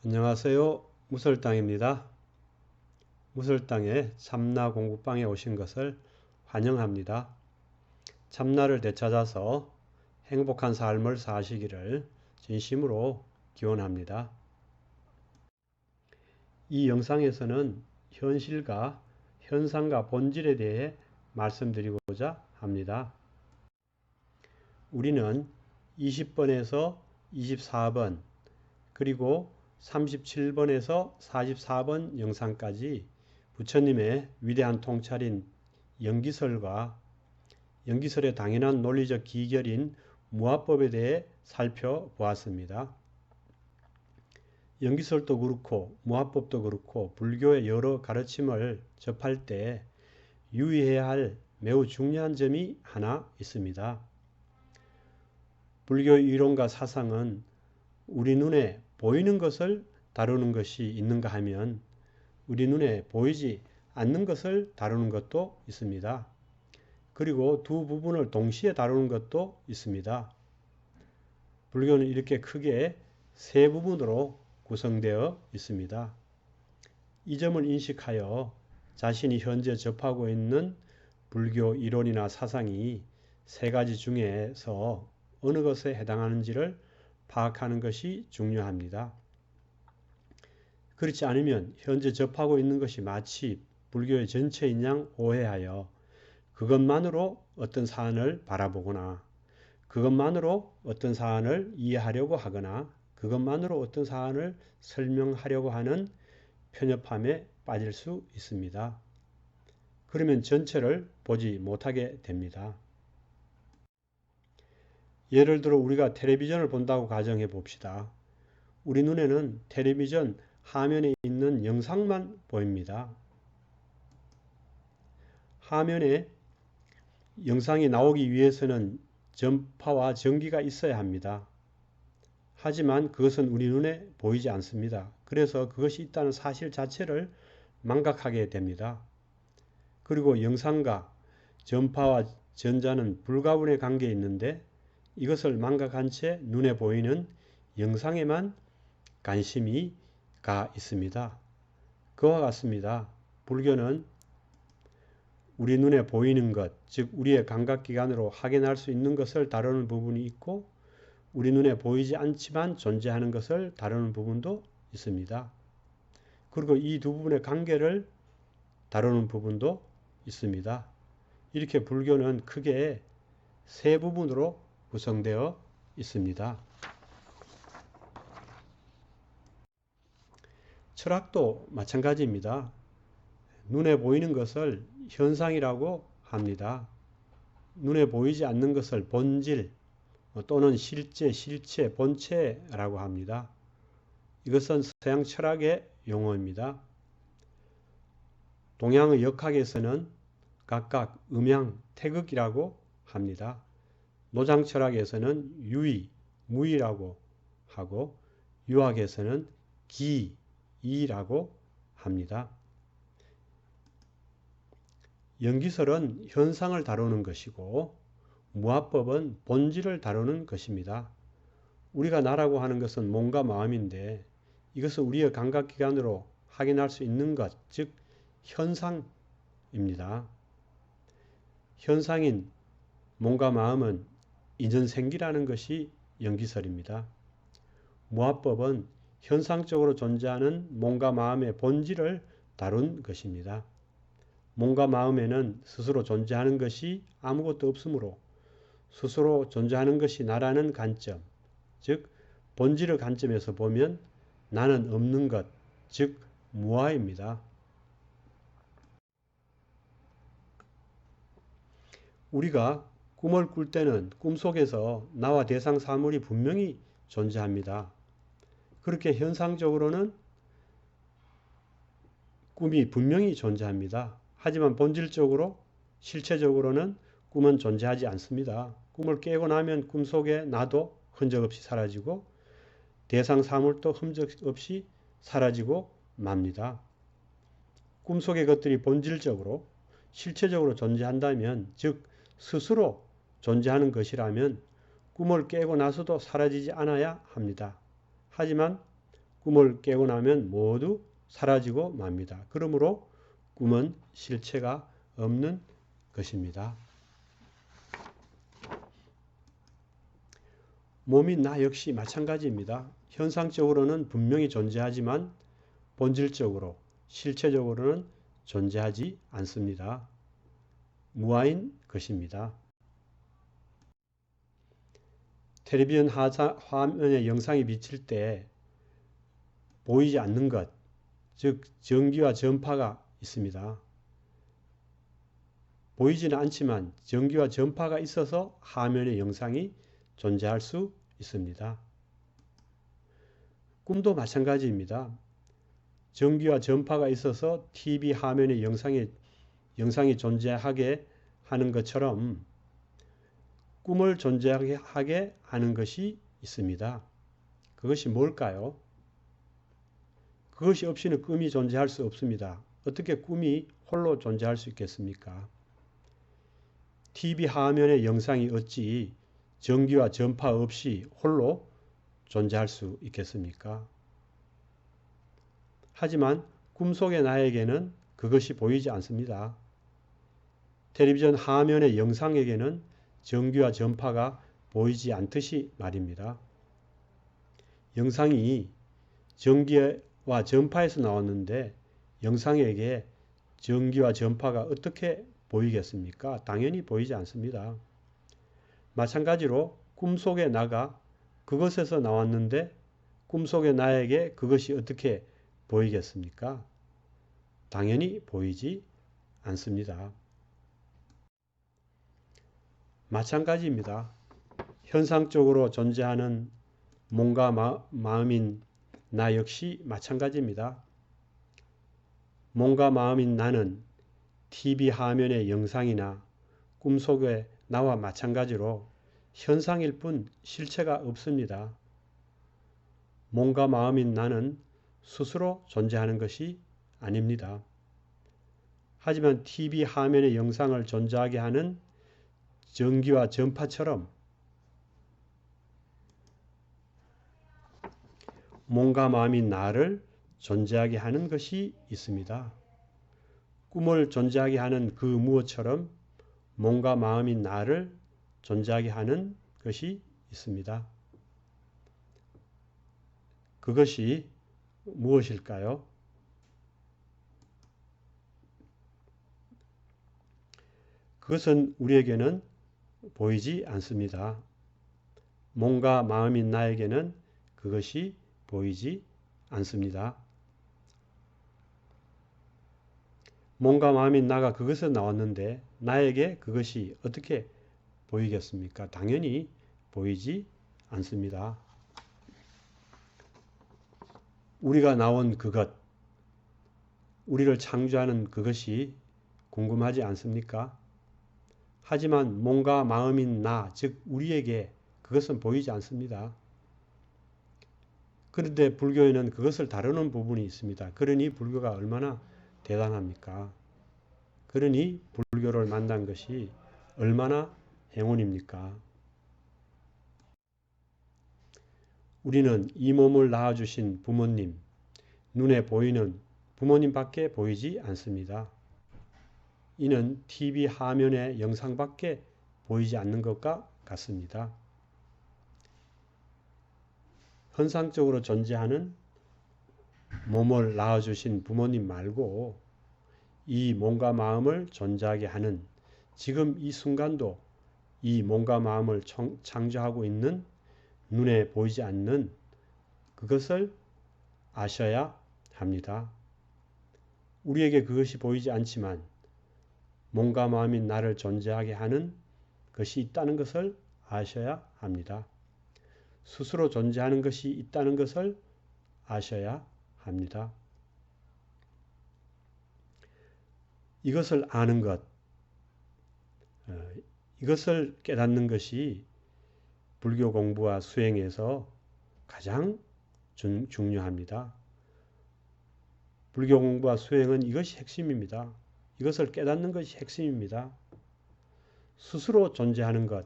안녕하세요. 무설당입니다. 무설당의 참나 공부방에 오신 것을 환영합니다. 참나를 되찾아서 행복한 삶을 사시기를 진심으로 기원합니다. 이 영상에서는 현실과 현상과 본질에 대해 말씀드리고자 합니다. 우리는 20번에서 24번 그리고 37번에서 44번 영상까지 부처님의 위대한 통찰인 연기설과 연기설의 당연한 논리적 기결인 무아법에 대해 살펴보았습니다. 연기설도 그렇고 무아법도 그렇고 불교의 여러 가르침을 접할 때 유의해야 할 매우 중요한 점이 하나 있습니다. 불교 이론과 사상은 우리 눈에 보이는 것을 다루는 것이 있는가 하면 우리 눈에 보이지 않는 것을 다루는 것도 있습니다. 그리고 두 부분을 동시에 다루는 것도 있습니다. 불교는 이렇게 크게 세 부분으로 구성되어 있습니다. 이 점을 인식하여 자신이 현재 접하고 있는 불교 이론이나 사상이 세 가지 중에서 어느 것에 해당하는지를 파악하는 것이 중요합니다. 그렇지 않으면 현재 접하고 있는 것이 마치 불교의 전체인 양 오해하여 그것만으로 어떤 사안을 바라보거나 그것만으로 어떤 사안을 이해하려고 하거나 그것만으로 어떤 사안을 설명하려고 하는 편협함에 빠질 수 있습니다. 그러면 전체를 보지 못하게 됩니다. 예를 들어 우리가 텔레비전을 본다고 가정해 봅시다. 우리 눈에는 텔레비전 화면에 있는 영상만 보입니다. 화면에 영상이 나오기 위해서는 전파와 전기가 있어야 합니다. 하지만 그것은 우리 눈에 보이지 않습니다. 그래서 그것이 있다는 사실 자체를 망각하게 됩니다. 그리고 영상과 전파와 전자는 불가분의 관계에 있는데 이것을 망각한 채 눈에 보이는 영상에만 관심이 가 있습니다. 그와 같습니다. 불교는 우리 눈에 보이는 것, 즉 우리의 감각기관으로 확인할 수 있는 것을 다루는 부분이 있고 우리 눈에 보이지 않지만 존재하는 것을 다루는 부분도 있습니다. 그리고 이 두 부분의 관계를 다루는 부분도 있습니다. 이렇게 불교는 크게 세 부분으로 구성되어 있습니다. 철학도 마찬가지입니다. 눈에 보이는 것을 현상이라고 합니다. 눈에 보이지 않는 것을 본질 또는 실체, 본체라고 합니다. 이것은 서양 철학의 용어입니다. 동양의 역학에서는 각각 음양, 태극이라고 합니다. 노장 철학에서는 유의, 무의라고 하고 유학에서는 기, 이라고 합니다. 연기설은 현상을 다루는 것이고 무아법은 본질을 다루는 것입니다. 우리가 나라고 하는 것은 몸과 마음인데 이것은 우리의 감각기관으로 확인할 수 있는 것, 즉 현상입니다. 현상인 몸과 마음은 인연생기라는 것이 연기설입니다. 무아법은 현상적으로 존재하는 몸과 마음의 본질을 다룬 것입니다. 몸과 마음에는 스스로 존재하는 것이 아무것도 없으므로 스스로 존재하는 것이 나라는 관점, 즉 본질의 관점에서 보면 나는 없는 것, 즉 무아입니다. 우리가 꿈을 꿀 때는 꿈속에서 나와 대상 사물이 분명히 존재합니다. 그렇게 현상적으로는 꿈이 분명히 존재합니다. 하지만 본질적으로, 실체적으로는 꿈은 존재하지 않습니다. 꿈을 깨고 나면 꿈속에 나도 흔적 없이 사라지고 대상 사물도 흔적 없이 사라지고 맙니다. 꿈속의 것들이 본질적으로, 실체적으로 존재한다면, 즉 스스로 존재하는 것이라면 꿈을 깨고 나서도 사라지지 않아야 합니다. 하지만 꿈을 깨고 나면 모두 사라지고 맙니다. 그러므로 꿈은 실체가 없는 것입니다. 몸이 나 역시 마찬가지입니다. 현상적으로는 분명히 존재하지만 본질적으로, 실체적으로는 존재하지 않습니다. 무아인 것입니다. 텔레비전 화면에 영상이 비칠 때 보이지 않는 것, 즉 전기와 전파가 있습니다. 보이지는 않지만 전기와 전파가 있어서 화면의 영상이 존재할 수 있습니다. 꿈도 마찬가지입니다. 전기와 전파가 있어서 TV 화면의 영상이 존재하게 하는 것처럼 꿈을 존재하게 하는 것이 있습니다. 그것이 뭘까요? 그것이 없이는 꿈이 존재할 수 없습니다. 어떻게 꿈이 홀로 존재할 수 있겠습니까? TV 화면의 영상이 어찌 전기와 전파 없이 홀로 존재할 수 있겠습니까? 하지만 꿈속의 나에게는 그것이 보이지 않습니다. 텔레비전 화면의 영상에게는 전기와 전파가 보이지 않듯이 말입니다. 영상이 전기와 전파에서 나왔는데 영상에게 전기와 전파가 어떻게 보이겠습니까? 당연히 보이지 않습니다. 마찬가지로 꿈속의 나가 그것에서 나왔는데 꿈속의 나에게 그것이 어떻게 보이겠습니까? 당연히 보이지 않습니다. 마찬가지입니다. 현상적으로 존재하는 몸과 마음인 나 역시 마찬가지입니다. 몸과 마음인 나는 TV 화면의 영상이나 꿈속의 나와 마찬가지로 현상일 뿐 실체가 없습니다. 몸과 마음인 나는 스스로 존재하는 것이 아닙니다. 하지만 TV 화면의 영상을 존재하게 하는 전기와 전파처럼 몸과 마음인 나를 존재하게 하는 것이 있습니다. 꿈을 존재하게 하는 그 무엇처럼 몸과 마음인 나를 존재하게 하는 것이 있습니다. 그것이 무엇일까요? 그것은 우리에게는 보이지 않습니다. 몸과 마음인 나에게는 그것이 보이지 않습니다. 몸과 마음인 나가 그것에서 나왔는데 나에게 그것이 어떻게 보이겠습니까? 당연히 보이지 않습니다. 우리가 나온 그것, 우리를 창조하는 그것이 궁금하지 않습니까? 하지만 몸과 마음인 나, 즉 우리에게 그것은 보이지 않습니다. 그런데 불교에는 그것을 다루는 부분이 있습니다. 그러니 불교가 얼마나 대단합니까? 그러니 불교를 만난 것이 얼마나 행운입니까? 우리는 이 몸을 낳아주신 부모님, 눈에 보이는 부모님밖에 보이지 않습니다. 이는 TV 화면의 영상밖에 보이지 않는 것과 같습니다. 현상적으로 존재하는 몸을 낳아주신 부모님 말고 이 몸과 마음을 존재하게 하는 지금 이 순간도 이 몸과 마음을 창조하고 있는 눈에 보이지 않는 그것을 아셔야 합니다. 우리에게 그것이 보이지 않지만 몸과 마음인 나를 존재하게 하는 것이 있다는 것을 아셔야 합니다. 스스로 존재하는 것이 있다는 것을 아셔야 합니다. 이것을 아는 것, 이것을 깨닫는 것이 불교 공부와 수행에서 가장 중요합니다. 불교 공부와 수행은 이것이 핵심입니다. 이것을 깨닫는 것이 핵심입니다. 스스로 존재하는 것,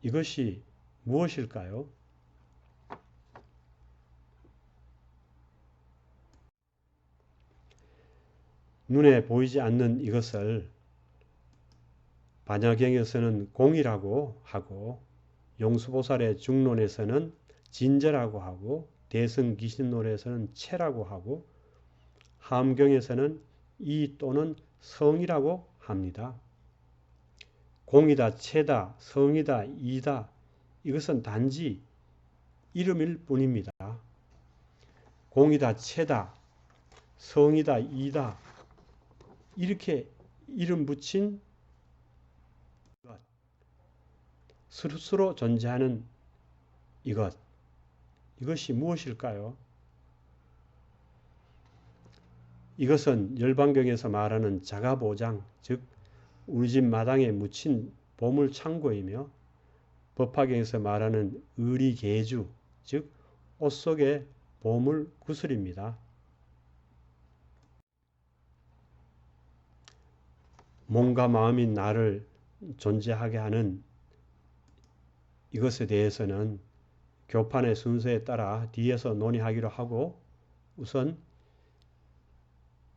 이것이 무엇일까요? 눈에 보이지 않는 이것을 반야경에서는 공이라고 하고 용수보살의 중론에서는 진저라고 하고 대승기신론에서는 체라고 하고 함경에서는 이 또는 성이라고 합니다. 공이다, 체다, 성이다, 이다 이것은 단지 이름일 뿐입니다. 공이다, 체다, 성이다, 이다 이렇게 이름 붙인 것, 스스로 존재하는 이것이 무엇일까요? 이것은 열반경에서 말하는 자가보장, 즉 우리 집 마당에 묻힌 보물창고이며 법화경에서 말하는 의리계주, 즉 옷 속의 보물 구슬입니다. 몸과 마음인 나를 존재하게 하는 이것에 대해서는 교판의 순서에 따라 뒤에서 논의하기로 하고 우선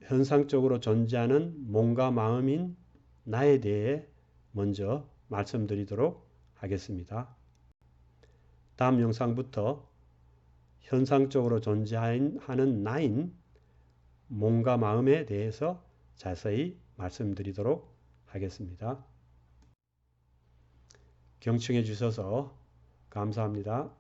현상적으로 존재하는 몸과 마음인 나에 대해 먼저 말씀드리도록 하겠습니다. 다음 영상부터 현상적으로 존재하는 나인 몸과 마음에 대해서 자세히 말씀드리도록 하겠습니다. 경청해 주셔서 감사합니다.